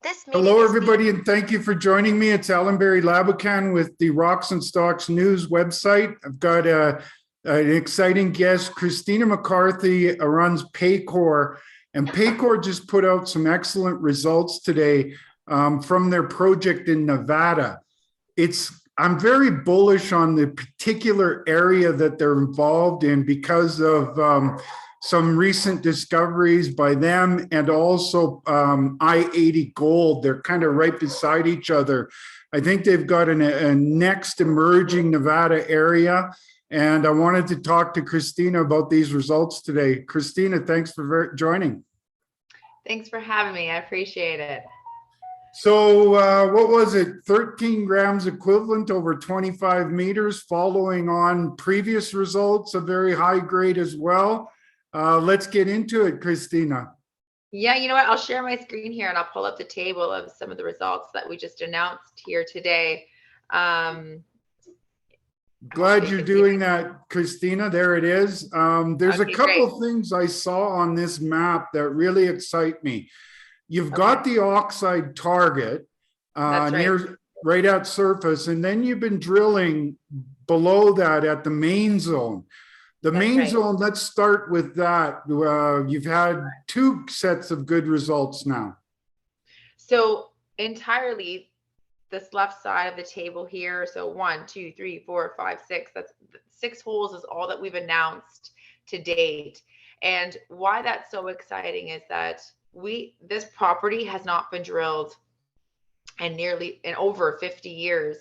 This meeting Hello, is everybody, and thank you for joining me. It's Allan Laboucan with the Rocks and Stocks News website. I've got an exciting guest, Christina McCarthy, runs Paycore, and Paycore just put out some excellent results today from their project in Nevada. I'm very bullish on the particular area that they're involved in because of some recent discoveries by them and also I-80 Gold. They're kind of right beside each other. I think they've got a next emerging Nevada area. And I wanted to talk to Christina about these results today. Christina, thanks for joining. Thanks for having me. I appreciate it. So what was it? 13 grams equivalent over 25 meters, following on previous results, a very high grade as well. Let's get into it, Christina. Yeah, you know what? I'll share my screen here and I'll pull up the table of some of the results that we just announced here today. Glad you're doing that, Christina. There it is. There's a couple of things I saw on this map that really excite me. You've got the Oxide target right at surface, and then you've been drilling below that at the main zone. The main zone, let's start with that. You've had two sets of good results now. So entirely this left side of the table here. So 1, 2, 3, 4, 5, 6. That's 6 holes is all that we've announced to date. And why that's so exciting is that this property has not been drilled in over 50 years.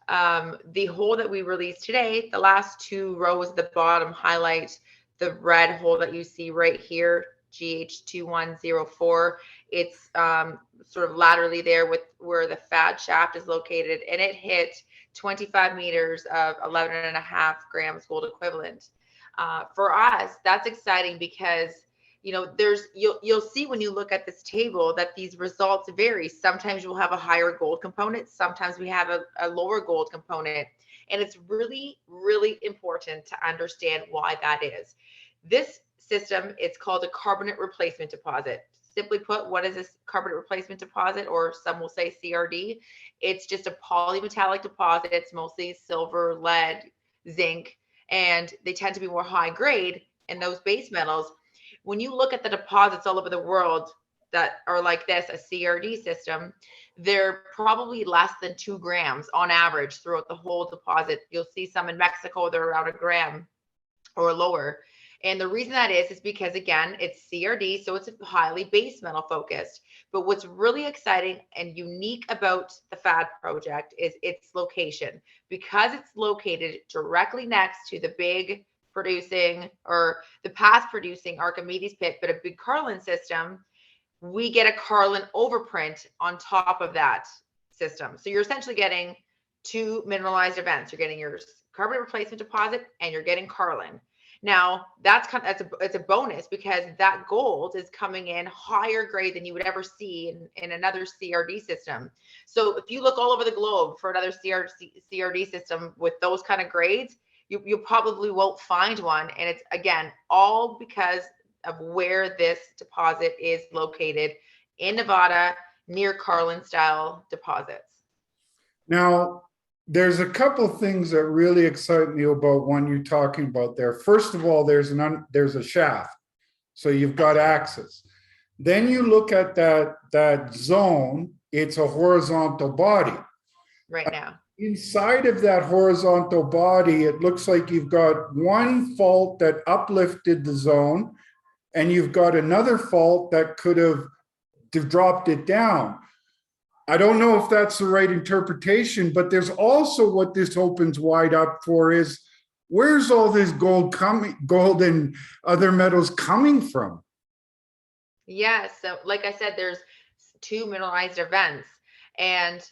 The hole that we released today, the last 2 rows at the bottom highlight the red hole that you see right here, GH2104. It's sort of laterally there with where the FAD shaft is located, and it hit 25 meters of 11.5 grams gold equivalent. For us, that's exciting because you'll see when you look at this table that these results vary. Sometimes you'll have a higher gold component. Sometimes we have a lower gold component. And it's really, really important to understand why that is. This system, it's called a carbonate replacement deposit. Simply put, what is this carbonate replacement deposit, or some will say CRD? It's just a polymetallic deposit. It's mostly silver, lead, zinc, and they tend to be more high grade in those base metals. When you look at the deposits all over the world that are like this, a CRD system, they're probably less than 2 grams on average throughout the whole deposit. You'll see some in Mexico, they're around 1 gram or lower. And the reason that is because, again, it's CRD, so it's highly base metal focused. But what's really exciting and unique about the FAD project is its location. Because it's located directly next to the big producing or the past producing Archimedes pit, but a big Carlin system, we get a Carlin overprint on top of that system. So you're essentially getting 2 mineralized events. You're getting your carbonate replacement deposit and you're getting Carlin. Now it's a bonus because that gold is coming in higher grade than you would ever see in another CRD system. So if you look all over the globe for another CRD system with those kind of grades, you probably won't find one. And it's, again, all because of where this deposit is located in Nevada near Carlin style deposits. Now, there's a couple of things that really excite me about what you're talking about there. First of all, there's a shaft. So you've got access. Then you look at that zone, it's a horizontal body. Right now. Inside of that horizontal body, it looks like you've got one fault that uplifted the zone, and you've got another fault that could have dropped it down. I don't know if that's the right interpretation, but there's also what this opens wide up for is, where's all this gold and other metals coming from? Yeah, so like I said, there's 2 mineralized events, and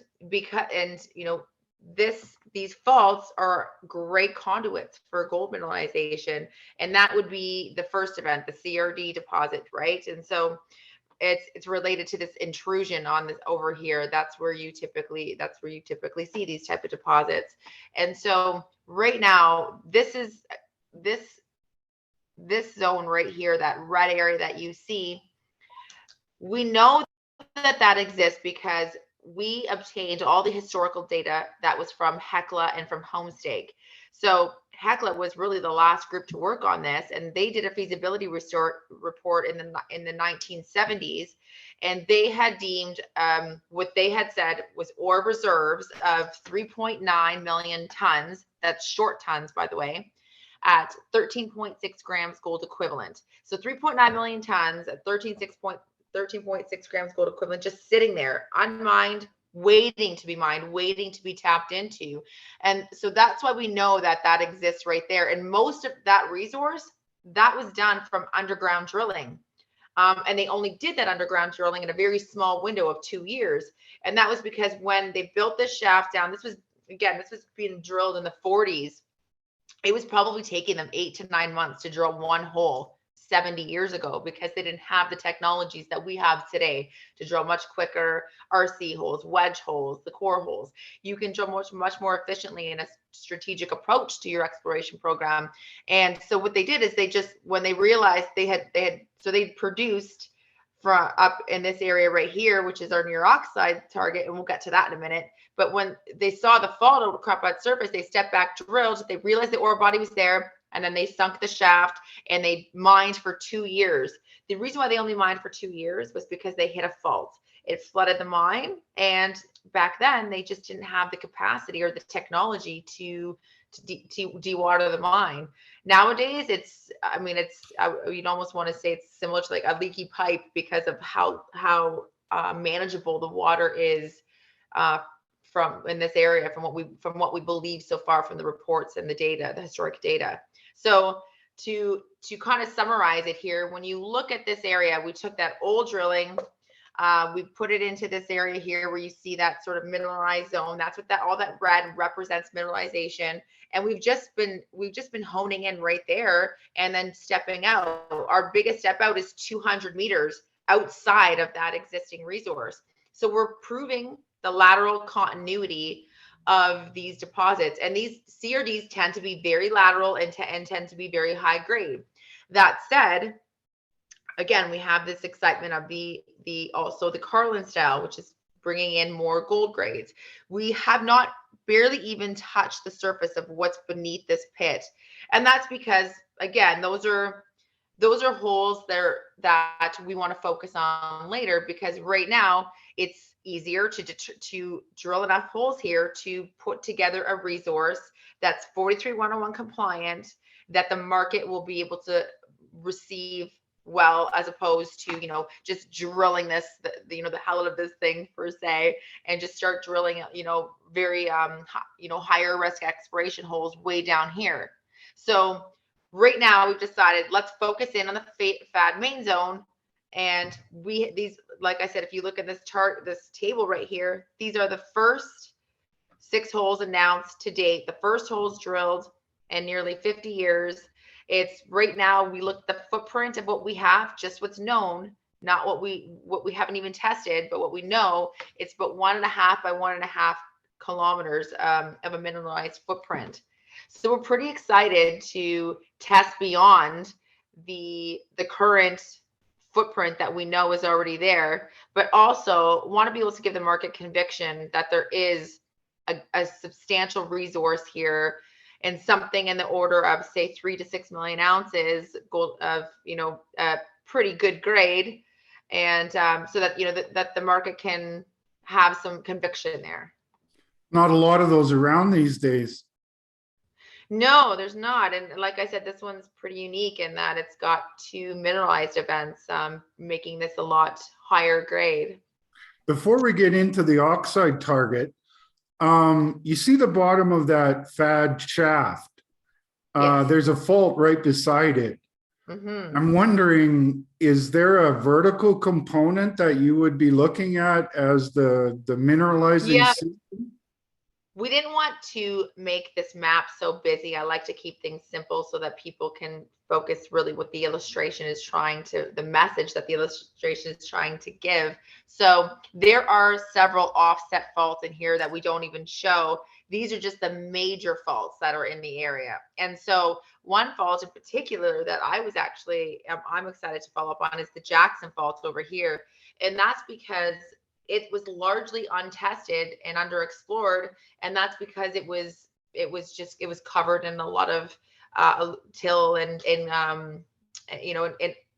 these faults are great conduits for gold mineralization, and that would be the first event, the CRD deposit, right? And so it's related to this intrusion on this over here. That's where you typically see these type of deposits. And so right now, this zone right here, that red area that you see, we know that exists because we obtained all the historical data that was from Hecla and from Homestake. So Hecla was really the last group to work on this, and they did a feasibility report in the 1970s, and they had deemed what they had said was ore reserves of 3.9 million tons. That's short tons, by the way, at 13.6 grams gold equivalent. So 3.9 million tons at 13.6 grams gold equivalent, just sitting there, unmined, waiting to be mined, waiting to be tapped into. And so that's why we know that exists right there. And most of that resource, that was done from underground drilling. And they only did that underground drilling in a very small window of 2 years. And that was because when they built this shaft down, this was being drilled in the 40s. It was probably taking them 8 to 9 months to drill one hole 70 years ago, because they didn't have the technologies that we have today to drill much quicker RC holes, wedge holes, the core holes. You can drill much more efficiently in a strategic approach to your exploration program. And so what they did is when they realized they produced from up in this area right here, which is our near oxide target, and we'll get to that in a minute. But when they saw the fault crop at surface, they stepped back, drilled, they realized the ore body was there, and then they sunk the shaft and they mined for 2 years. The reason why they only mined for 2 years was because they hit a fault. It flooded the mine, and back then they just didn't have the capacity or the technology to dewater the mine. Nowadays, you'd almost want to say it's similar to like a leaky pipe because of how manageable the water is from in this area, from what we believe so far from the reports and the data, the historic data. So to kind of summarize it here, when you look at this area, we took that old drilling, we put it into this area here where you see that sort of mineralized zone. That's what all that red represents, mineralization. And we've just been honing in right there and then stepping out. Our biggest step out is 200 meters outside of that existing resource. So we're proving the lateral continuity of these deposits. And these CRDs tend to be very lateral and tend to be very high grade. That said, again, we have this excitement of also the Carlin style, which is bringing in more gold grades. We have not barely even touched the surface of what's beneath this pit. And that's because, again, those are holes there that we want to focus on later, because right now it's easier to drill enough holes here to put together a resource that's 43101 compliant, that the market will be able to receive well, as opposed to just drilling the hell out of this thing per se, and just start drilling very higher risk exploration holes way down here. So right now we've decided, let's focus in on the FAD main zone. And these, like I said, if you look at this chart, this table right here, these are the first 6 holes announced to date, the first holes drilled in nearly 50 years. It's right now, we look at the footprint of what we have, just what's known, not what we haven't even tested, but what we know. It's about 1.5 by 1.5 kilometers of a mineralized footprint. So we're pretty excited to test beyond the current footprint that we know is already there, but also want to be able to give the market conviction that there is a substantial resource here, and something in the order of, say, 3 to 6 million ounces gold of a pretty good grade, and so that that the market can have some conviction there. Not a lot of those around these days. No, there's not. And like I said, this one's pretty unique in that it's got 2 mineralized events, making this a lot higher grade. Before we get into the oxide target, you see the bottom of that FAD shaft. Yes. There's a fault right beside it. Mm-hmm. I'm wondering, is there a vertical component that you would be looking at as the mineralizing system? We didn't want to make this map so busy. I like to keep things simple so that people can focus really what the illustration is the message that the illustration is trying to give. So there are several offset faults in here that we don't even show. These are just the major faults that are in the area. And so one fault in particular that I'm excited to follow up on is the Jackson fault over here. And that's because it was largely untested and underexplored. And that's because it was covered in a lot of till and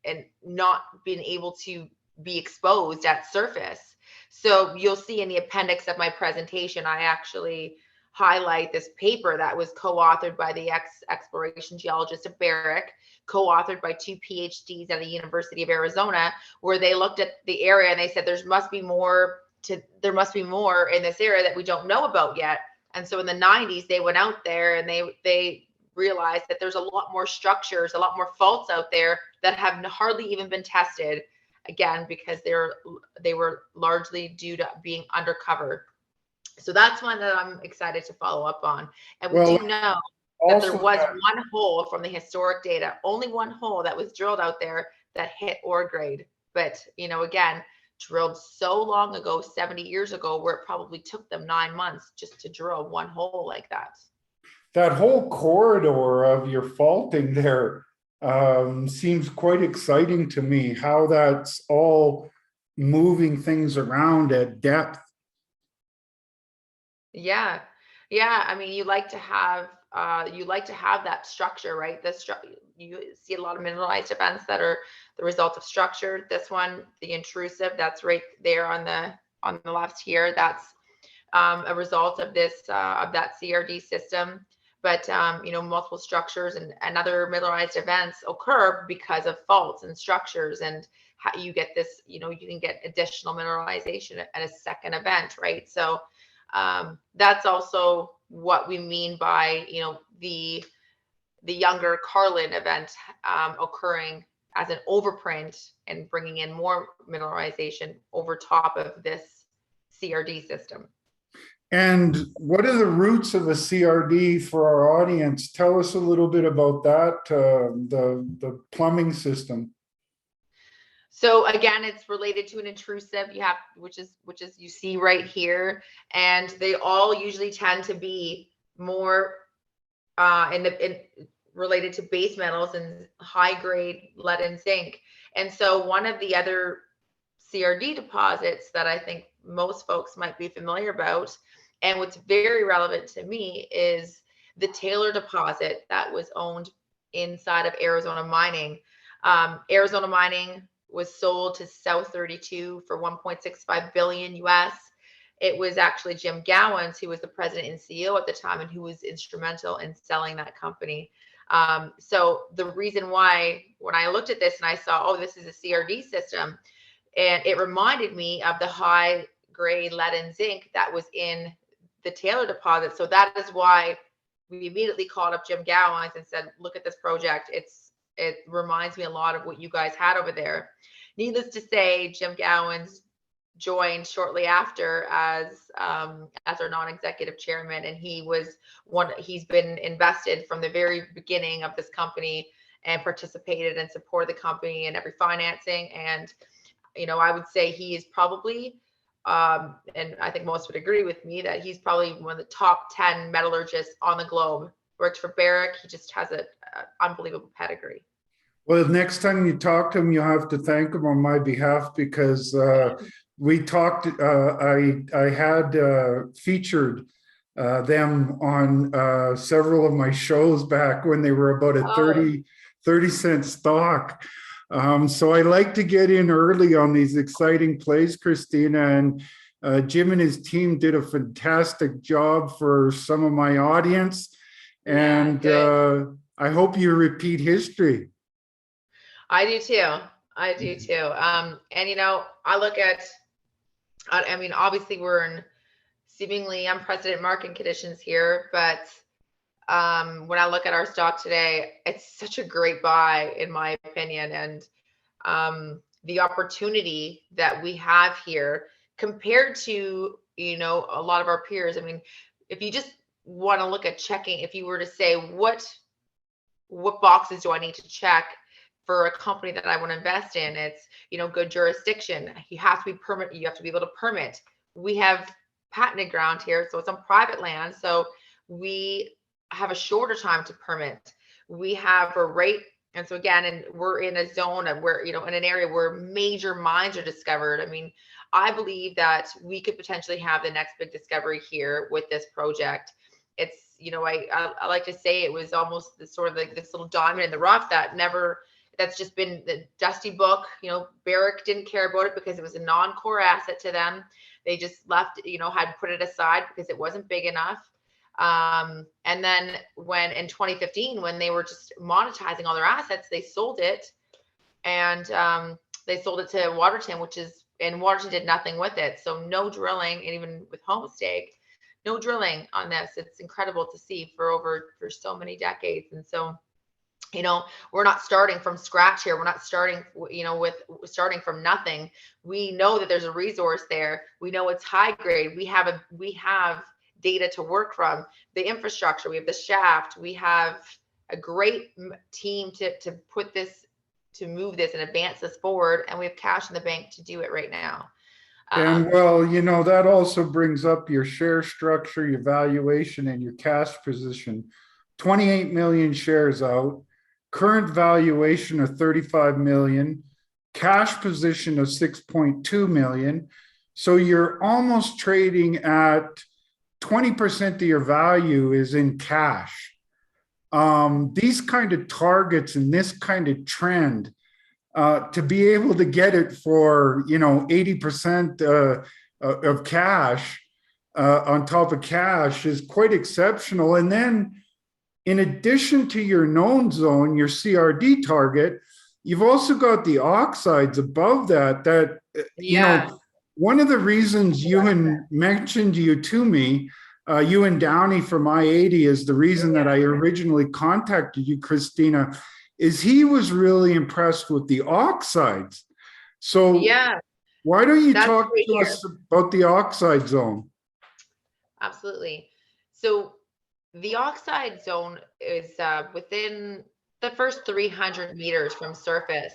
and not being able to be exposed at surface. So you'll see in the appendix of my presentation, I actually highlight this paper that was co-authored by the exploration geologist at Barrick, co-authored by 2 PhDs at the University of Arizona, where they looked at the area and they said there must be more in this area that we don't know about yet. And so in the 90s, they went out there and they realized that there's a lot more structures, a lot more faults out there that have hardly even been tested, again, because they were largely due to being undercover. So that's one that I'm excited to follow up on. And we do know that there was one hole from the historic data, only one hole that was drilled out there that hit ore grade. But, again, drilled so long ago, 70 years ago, where it probably took them 9 months just to drill one hole like that. That whole corridor of your faulting there seems quite exciting to me, how that's all moving things around at depth. Yeah. I mean, you like to have that structure, right? You see a lot of mineralized events that are the result of structure. This one, the intrusive, that's right there on the left here. That's a result of of that CRD system. But multiple structures and other mineralized events occur because of faults and structures, and how you get this. You can get additional mineralization at a second event, right? So that's also what we mean by the younger Carlin event occurring as an overprint and bringing in more mineralization over top of this CRD system. And what are the roots of the CRD for our audience? Tell us a little bit about that, the plumbing system. So again, it's related to an intrusive which is you see right here, and they all usually tend to be more related to base metals and high grade lead and zinc. And so one of the other CRD deposits that I think most folks might be familiar about, and what's very relevant to me, is the Taylor deposit that was owned inside of Arizona Mining. Arizona Mining was sold to South 32 for 1.65 billion US. It was actually Jim Gowans, who was the president and CEO at the time, and who was instrumental in selling that company. So the reason why, when I looked at this and I saw, oh, this is a CRD system, and it reminded me of the high grade lead and zinc that was in the Taylor deposit. So that is why we immediately called up Jim Gowans and said, look at this project. It reminds me a lot of what you guys had over there. Needless to say, Jim Gowans joined shortly after as our non-executive chairman, and he's been invested from the very beginning of this company and participated and supported the company in every financing. And I would say he is probably and I think most would agree with me that he's probably one of the top 10 metallurgists on the globe. Works for Barrick. He just has an unbelievable pedigree. Well, next time you talk to him, you'll have to thank him on my behalf, because we talked, I had featured them on several of my shows back when they were about a 30-cent stock. So I like to get in early on these exciting plays, Christina, and Jim and his team did a fantastic job for some of my audience. And I hope you repeat history. I do too. And I look at, I mean, obviously we're in seemingly unprecedented market conditions here, but when I look at our stock today, it's such a great buy, in my opinion. And the opportunity that we have here compared to, a lot of our peers. I mean, if you just want to look at checking, if you were to say, what boxes do I need to check for a company that I want to invest in? It's, good jurisdiction. You have to be able to permit. We have patented ground here, so it's on private land. So we have a shorter time to permit. We have a rate And so again, and we're in a zone of where, in an area where major mines are discovered. I mean, I believe that we could potentially have the next big discovery here with this project. It's, I like to say it was almost this sort of like this little diamond in the rough that's just been the dusty book. Barrick didn't care about it because it was a non-core asset to them. They just left, had put it aside because it wasn't big enough. And then when in 2015, when they were just monetizing all their assets, they sold it, and they sold it to Waterton, and Waterton did nothing with it. So no drilling, and even with Homestake, no drilling on this. It's incredible to see for so many decades. And so, we're not starting from scratch here. We're not starting, starting from nothing. We know that there's a resource there. We know it's high grade. We have data to work from, the infrastructure, we have the shaft, we have a great team to put this, to move this and advance this forward, and we have cash in the bank to do it right now. And that also brings up your share structure, your valuation, and your cash position. 28 million shares out, current valuation of 35 million, cash position of 6.2 million. So you're almost trading at 20% of your value is in cash. These kind of targets and this kind of trend, to be able to get it for 80% of cash on top of cash is quite exceptional. And then, in addition to your known zone, your CRD target, you've also got the oxides above that. One of the reasons Ewan mentioned you to me, Ewan Downey from I-80, is the reason that I originally contacted you, Christina, is he was really impressed with the oxides. So why don't you talk to us about the oxide zone? Absolutely. So the oxide zone is within the first 300 meters from surface.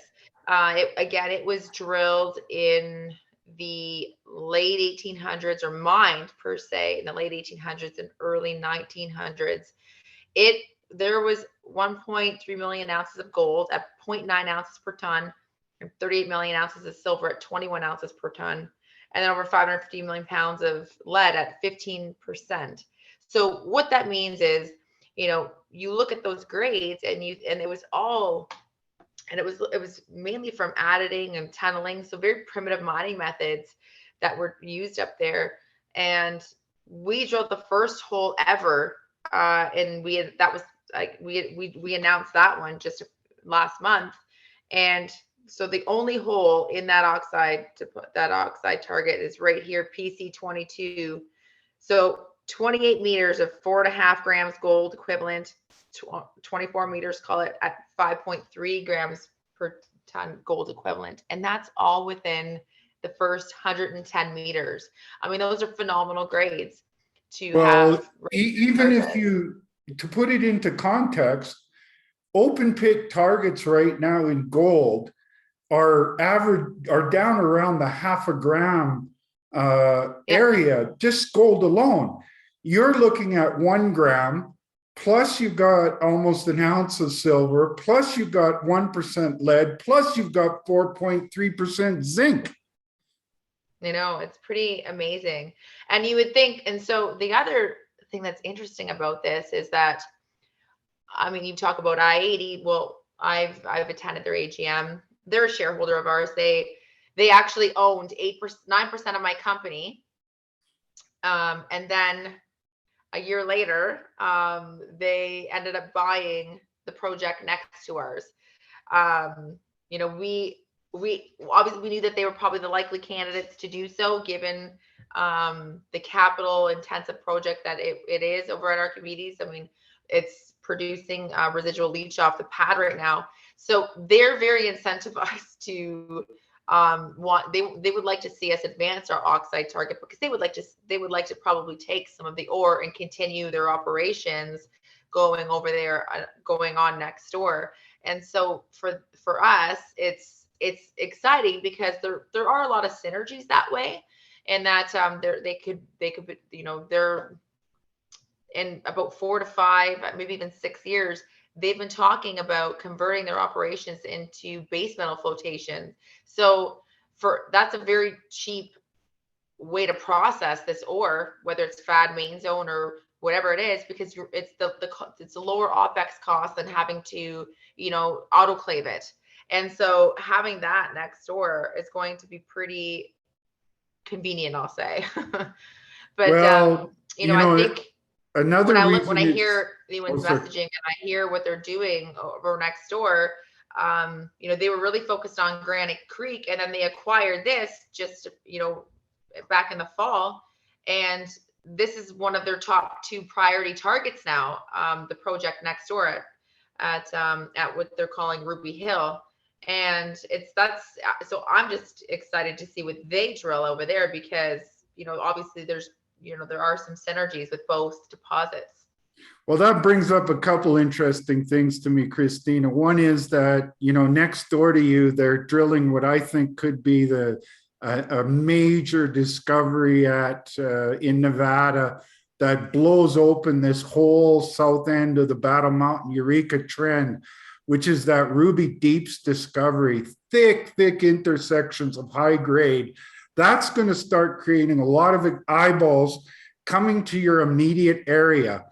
It was drilled in the late 1800s, or mined per se in the late 1800s and early 1900s. There was 1.3 million ounces of gold at 0.9 ounces per ton, and 38 million ounces of silver at 21 ounces per ton, and then over 550 million pounds of lead at 15%. So what that means is, you look at those grades, and it was mainly from additing and tunneling, so very primitive mining methods that were used up there. And we drilled the first hole ever, and we announced that one just last month. And so the only hole in that oxide target is right here, PC22. So 28 meters of 4.5 grams gold equivalent, 24 meters, call it, at 5.3 grams per ton gold equivalent. And that's all within the first 110 meters. I mean, those are phenomenal grades to have. Even if to put it into context, open pit targets right now in gold are down around the 0.5 gram area, just gold alone. You're looking at 1 gram, plus you've got almost an ounce of silver, plus you've got 1% lead, plus you've got 4.3% zinc. It's pretty amazing. And you would think, and so the other thing that's interesting about this is that, I mean, you talk about I-80. Well, I've attended their AGM. They're a shareholder of ours. They actually owned 9% of my company. And then a year later, they ended up buying the project next to ours. We obviously knew that they were probably the likely candidates to do so, given the capital intensive project that it is over at Archimedes. I mean, it's producing residual leach off the pad right now. So they're very incentivized to they would like to see us advance our oxide target, because they would like to probably take some of the ore and continue their operations going over there, going on next door. And so for us, it's exciting because there are a lot of synergies that way, and that they could they're in about 4 to 5, maybe even 6 years, they've been talking about converting their operations into base metal flotation. So that's a very cheap way to process this ore, whether it's FAD main zone or whatever it is, because it's a lower OPEX cost than having to, autoclave it. And so having that next door is going to be pretty convenient, I'll say. But Well, I think another when I reason hear anyone's messaging and I hear what they're doing over next door, they were really focused on Granite Creek, and then they acquired this just, back in the fall. And this is one of their top 2 priority targets now, the project next door at what they're calling Ruby Hill. And so I'm just excited to see what they drill over there, because, obviously there are some synergies with both deposits. Well, that brings up a couple interesting things to me, Christina. One is that, next door to you, they're drilling what I think could be a major discovery in Nevada that blows open this whole south end of the Battle Mountain Eureka trend, which is that Ruby Deeps discovery, thick intersections of high grade. That's going to start creating a lot of eyeballs coming to your immediate area.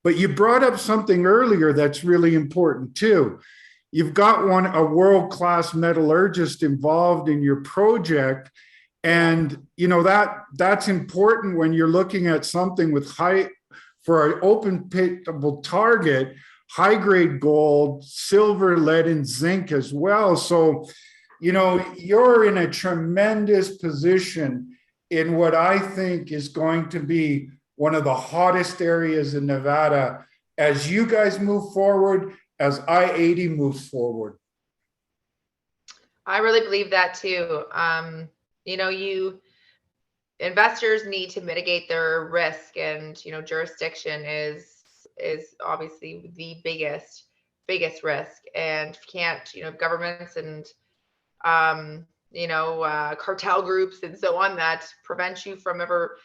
But you brought up something earlier that's really important too. You've got a world-class metallurgist involved in your project. And, that's important when you're looking at something for an open pitable target, high grade gold, silver, lead, and zinc as well. So, you're in a tremendous position in what I think is going to be one of the hottest areas in Nevada as you guys move forward, as I-80 moves forward. I really believe that too. Investors need to mitigate their risk, and, jurisdiction is obviously the biggest risk. And can't, governments and, cartel groups and so on that prevent you from ever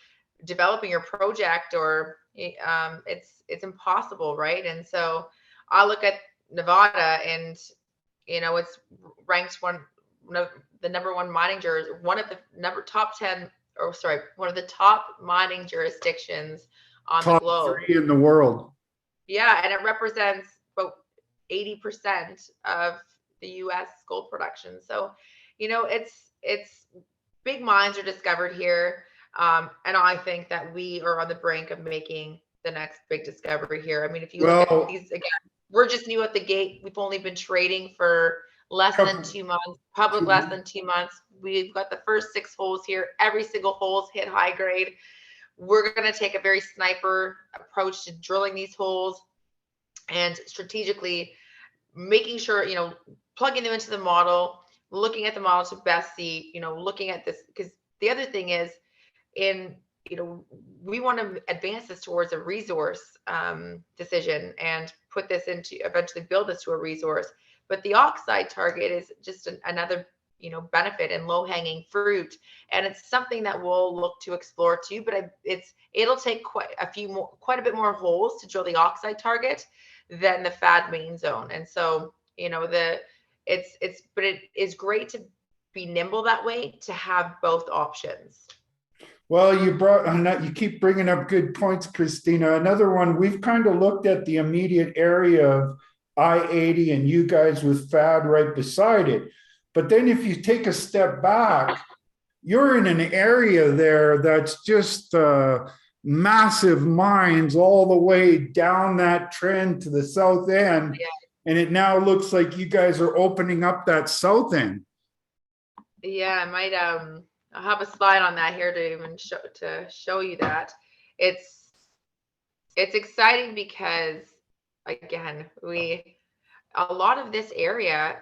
developing your project, or it's impossible, right? And so I look at Nevada, and it's ranked one of the number one mining one of the top mining jurisdictions on the globe. Top 3 in the world. Yeah, and it represents about 80% of the U.S. gold production. So, it's big mines are discovered here. And I think that we are on the brink of making the next big discovery here. I mean, if you look at these, again, we're just new at the gate. We've only been trading for less than 2 months, probably less than 2 months. We've got the first 6 holes here. Every single hole's hit high grade. We're going to take a very sniper approach to drilling these holes and strategically making sure, plugging them into the model, looking at the model to best see, looking at this, because the other thing is, we want to advance this towards a resource decision and put this into, eventually build this to a resource. But the oxide target is just another, benefit and low hanging fruit. And it's something that we'll look to explore too, but it'll take quite a bit more holes to drill the oxide target than the FAD main zone. And so, but it is great to be nimble that way, to have both options. Well, you keep bringing up good points, Christina. Another one, we've kind of looked at the immediate area of I-80 and you guys with FAD right beside it. But then if you take a step back, you're in an area there that's just massive mines all the way down that trend to the south end. Yeah. And it now looks like you guys are opening up that south end. Yeah, I might I'll have a slide on that here to even show you that. It's exciting because, again, a lot of this area,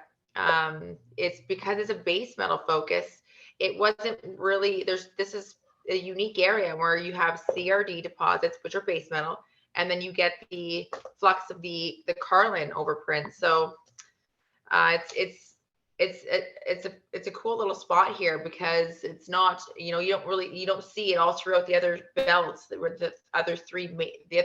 it's because it's a base metal focus. It wasn't really, this is a unique area where you have CRD deposits, which are base metal, and then you get the flux of the Carlin overprint. So it's a cool little spot here, because it's not, you don't see it all throughout the other belts. That were the other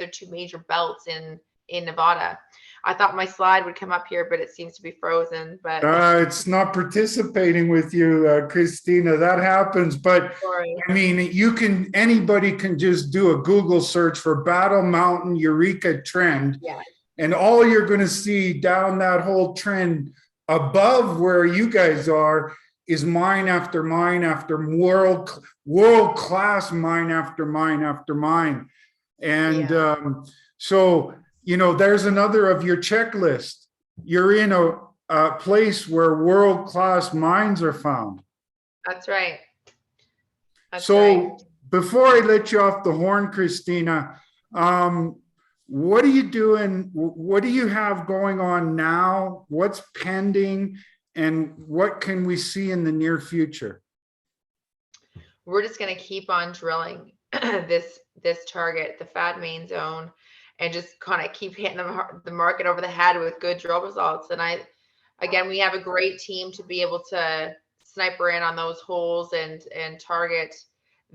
two major belts in in Nevada. I thought my slide would come up here, but it seems to be frozen. But It's not participating with you, Christina. That happens. But sorry. I mean, anybody can just do a Google search for Battle Mountain Eureka trend. Yeah. And all you're going to see down that whole trend above where you guys are is mine after mine after world class mine after mine after mine. And so, you know, there's another of your checklist. You're in a place where world class mines are found. That's right. So before I let you off the horn, Christina, what are you doing? What do you have going on now? What's pending? And what can we see in the near future? We're just going to keep on drilling this target, the FAD main zone, and just kind of keep hitting the market over the head with good drill results. And again, we have a great team to be able to sniper in on those holes and target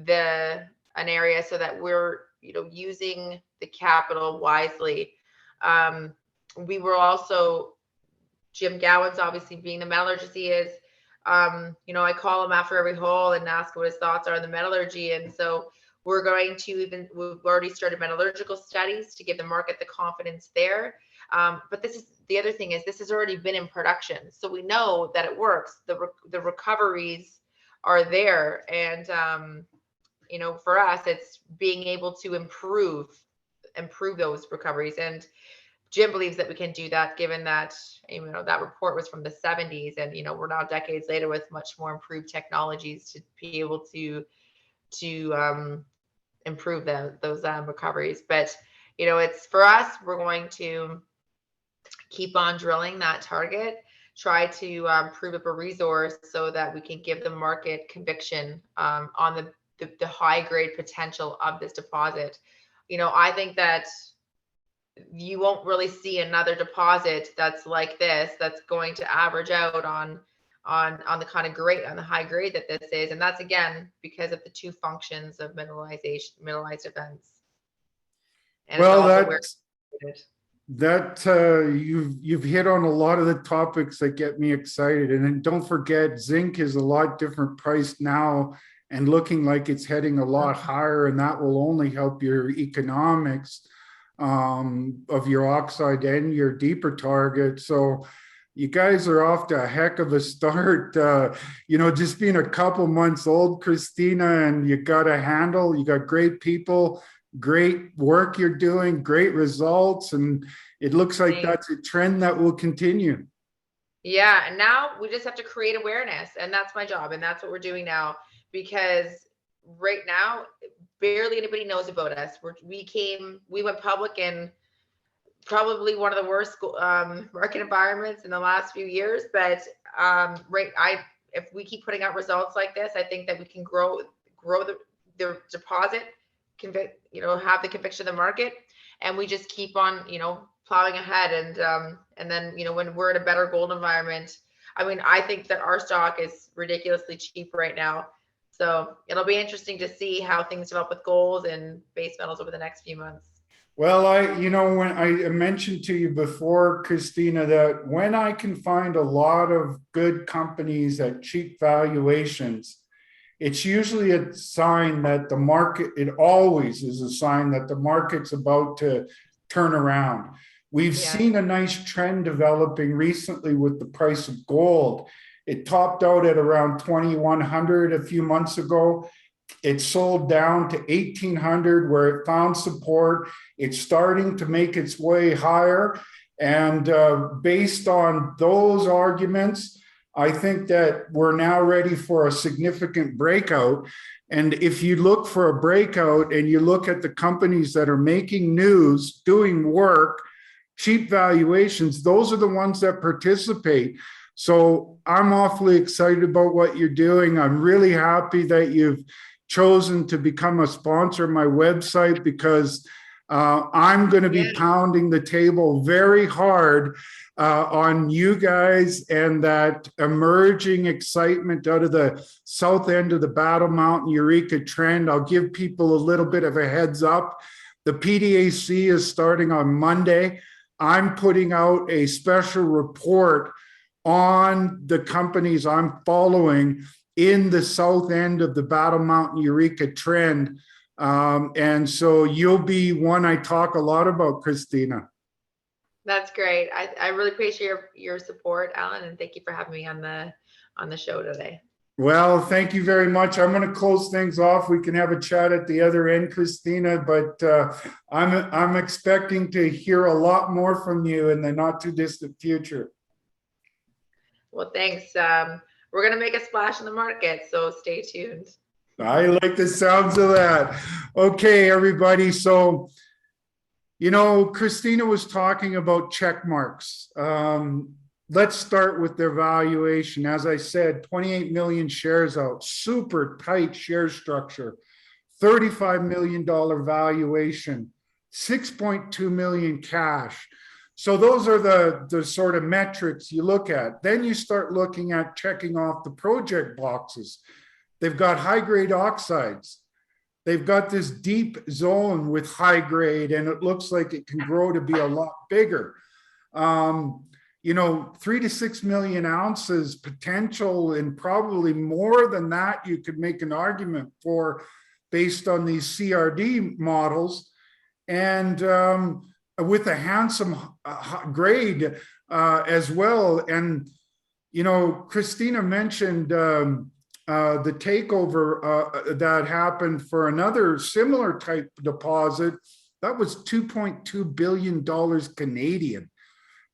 an area so that we're, you know, using the capital wisely. We were also, Jim Gowan's obviously being the metallurgist he is, you know, I call him after every hole and ask what his thoughts are on the metallurgy. And so we're going to we've already started metallurgical studies to give the market the confidence there. But the other thing is this has already been in production. So we know that it works. The recoveries are there. And, you know, for us, it's being able to improve those recoveries. And Jim believes that we can do that, given that, you know, that report was from the 70s, and, you know, we're now decades later with much more improved technologies to be able to improve those recoveries. But, you know, it's for us, we're going to keep on drilling that target, try to prove up a resource so that we can give the market conviction on the high grade potential of this deposit. You know, I think that you won't really see another deposit that's like this, that's going to average out on the kind of grade, on the high grade that this is. And that's, again, because of the two functions of mineralized events. And well, you've hit on a lot of the topics that get me excited. And then don't forget, zinc is a lot different price now and looking like it's heading a lot higher, and that will only help your economics of your oxide and your deeper target. So you guys are off to a heck of a start. You know, just being a couple months old, Christina, and you got a handle, you got great people, great work you're doing, great results, and it looks like that's a trend that will continue. Yeah, and now we just have to create awareness, and that's my job, and that's what we're doing now, because right now barely anybody knows about us. We went public in probably one of the worst market environments in the last few years, but if we keep putting out results like this, I think that we can grow the deposit, you know, have the conviction of the market, and we just keep on, you know, plowing ahead. And then, you know, when we're in a better gold environment, I mean, I think that our stock is ridiculously cheap right now. So it'll be interesting to see how things develop with gold and base metals over the next few months. Well, you know, when I mentioned to you before, Christina, that when I can find a lot of good companies at cheap valuations, it's usually a sign that the market, it always is a sign that the market's about to turn around. We've seen a nice trend developing recently with the price of gold. It topped out at around 2,100 a few months ago. It sold down to 1,800 where it found support. It's starting to make its way higher. And based on those arguments, I think that we're now ready for a significant breakout. And if you look for a breakout and you look at the companies that are making news, doing work, cheap valuations, those are the ones that participate. So I'm awfully excited about what you're doing. I'm really happy that you've chosen to become a sponsor of my website, because I'm going to be pounding the table very hard on you guys and that emerging excitement out of the south end of the Battle Mountain Eureka trend. I'll give people a little bit of a heads up. The PDAC is starting on Monday. I'm putting out a special report on the companies I'm following in the south end of the Battle Mountain Eureka trend. And so you'll be one I talk a lot about, Christina. That's great. I really appreciate your support, Allan, and thank you for having me on the show today. Well, thank you very much. I'm going to close things off. We can have a chat at the other end, Christina, but I'm expecting to hear a lot more from you in the not too distant future. Well, thanks. We're going to make a splash in the market, so stay tuned. I like the sounds of that. Okay, everybody. So, you know, Christina was talking about check marks. Let's start with their valuation. As I said, 28 million shares out, super tight share structure, $35 million valuation, 6.2 million cash. So those are the sort of metrics you look at. Then you start looking at checking off the project boxes. They've got high-grade oxides. They've got this deep zone with high grade, and it looks like it can grow to be a lot bigger. You know, 3 to 6 million ounces potential, and probably more than that you could make an argument for based on these CRD models, and with a handsome grade as well. And, you know, Christina mentioned the takeover that happened for another similar type deposit. That was $2.2 billion Canadian.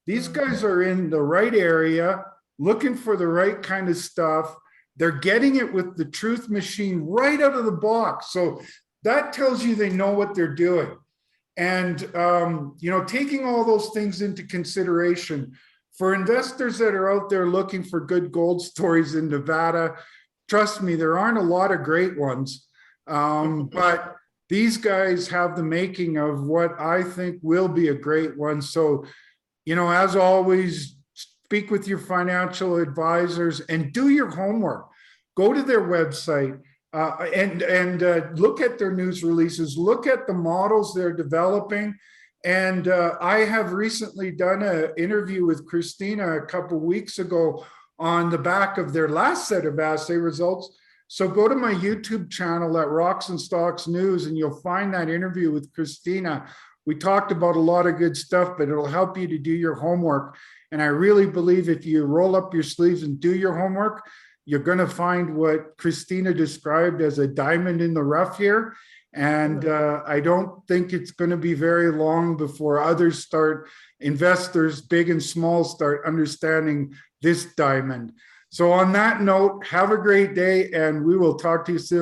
These guys are in the right area, looking for the right kind of stuff. They're getting it with the truth machine right out of the box. So that tells you they know what they're doing. And, you know, taking all those things into consideration, for investors that are out there looking for good gold stories in Nevada, trust me, there aren't a lot of great ones. But these guys have the making of what I think will be a great one. So, you know, as always, speak with your financial advisors and do your homework. Go to their website and look at their news releases, look at the models they're developing. And I have recently done an interview with Christina a couple of weeks ago on the back of their last set of assay results. So go to my YouTube channel at Rocks and Stocks News, and you'll find that interview with Christina. We talked about a lot of good stuff, but it'll help you to do your homework. And I really believe if you roll up your sleeves and do your homework, you're going to find what Christina described as a diamond in the rough here. And I don't think it's going to be very long before others start, investors, big and small, start understanding this diamond. So on that note, have a great day, and we will talk to you soon.